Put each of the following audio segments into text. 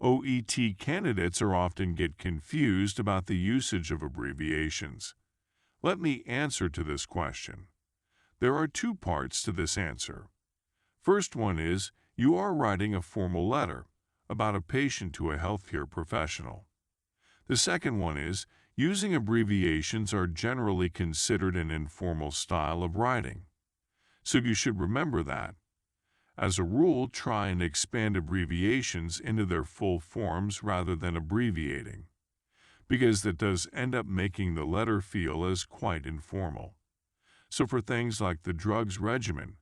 OET candidates are often get confused about the usage of abbreviations. Let me answer to this question. There are two parts to this answer. First one is, you are writing a formal letter about a patient to a healthcare professional. The second one is, using abbreviations are generally considered an informal style of writing. So you should remember that. As a rule, try and expand abbreviations into their full forms rather than abbreviating, because that does end up making the letter feel as quite informal. So for things like the drug's regimen,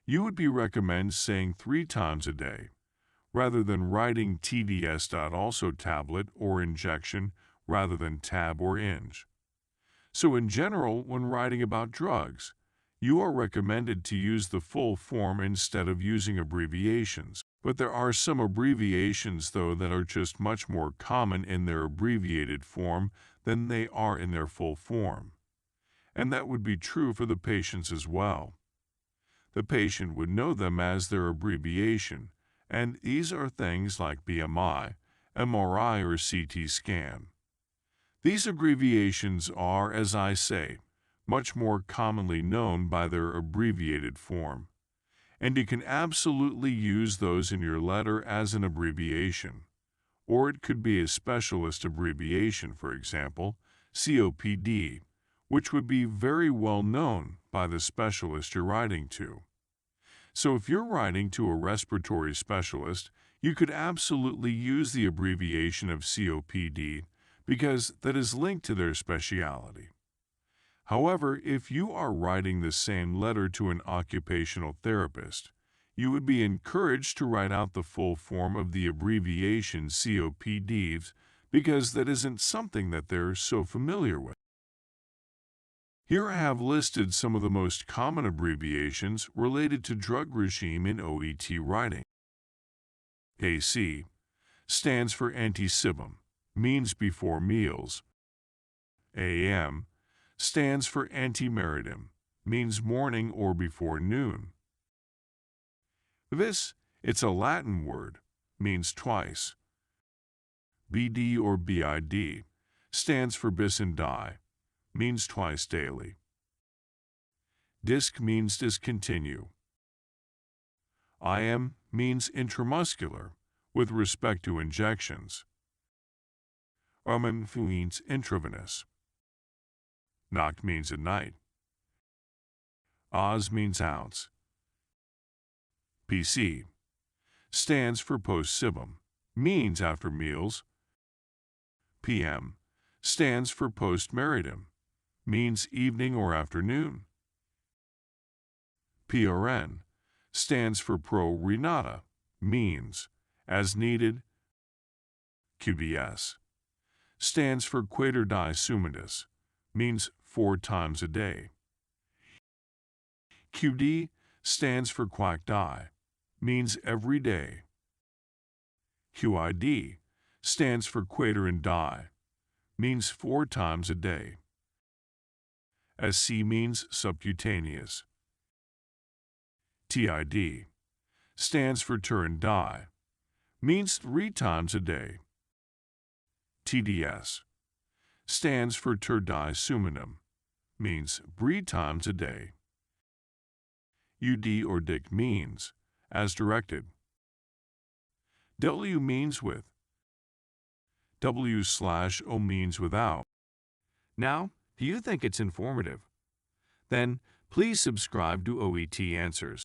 you would be recommend saying 3 times a day, rather than writing TDS.also tablet or injection rather than tab or inj. So in general, when writing about drugs, you are recommended to use the full form instead of using abbreviations. But there are some abbreviations, though, that are just much more common in their abbreviated form than they are in their full form. And that would be true for the patients as well. The patient would know them as their abbreviation, and these are things like BMI, MRI, or CT scan. These abbreviations are, as I say, much more commonly known by their abbreviated form, and you can absolutely use those in your letter as an abbreviation. Or it could be a specialist abbreviation, for example, COPD, which would be very well known by the specialist you're writing to. So if you're writing to a respiratory specialist, you could absolutely use the abbreviation of COPD because that is linked to their specialty. However, if you are writing the same letter to an occupational therapist, you would be encouraged to write out the full form of the abbreviation COPD because that isn't something that they're so familiar with. Here I have listed some of the most common abbreviations related to drug regime in OET writing. AC stands for anti-sebum, means before meals. AM stands for anti-meridim, means morning or before noon. This, it's a Latin word, means twice. BD or BID stands for bis and die, means twice daily. Disc means discontinue. IM means intramuscular, with respect to injections. Means intravenous. Noct means at night. Oz means ounce. PC stands for post-sebum, means after meals. PM stands for post-meridim, means evening or afternoon. PRN stands for pro-renata, means as needed. QDS stands for quater die sumidus, means 4 times a day. QD stands for quack die, means every day. QID stands for quater and die, means 4 times a day. SC means subcutaneous. TID stands for tur and die, means 3 times a day. TDS stands for tur die suminum, means 3 times a day. UD or DIC means as directed. W means with. W/O means without. Now, do you think it's informative? Then please subscribe to OET Answers.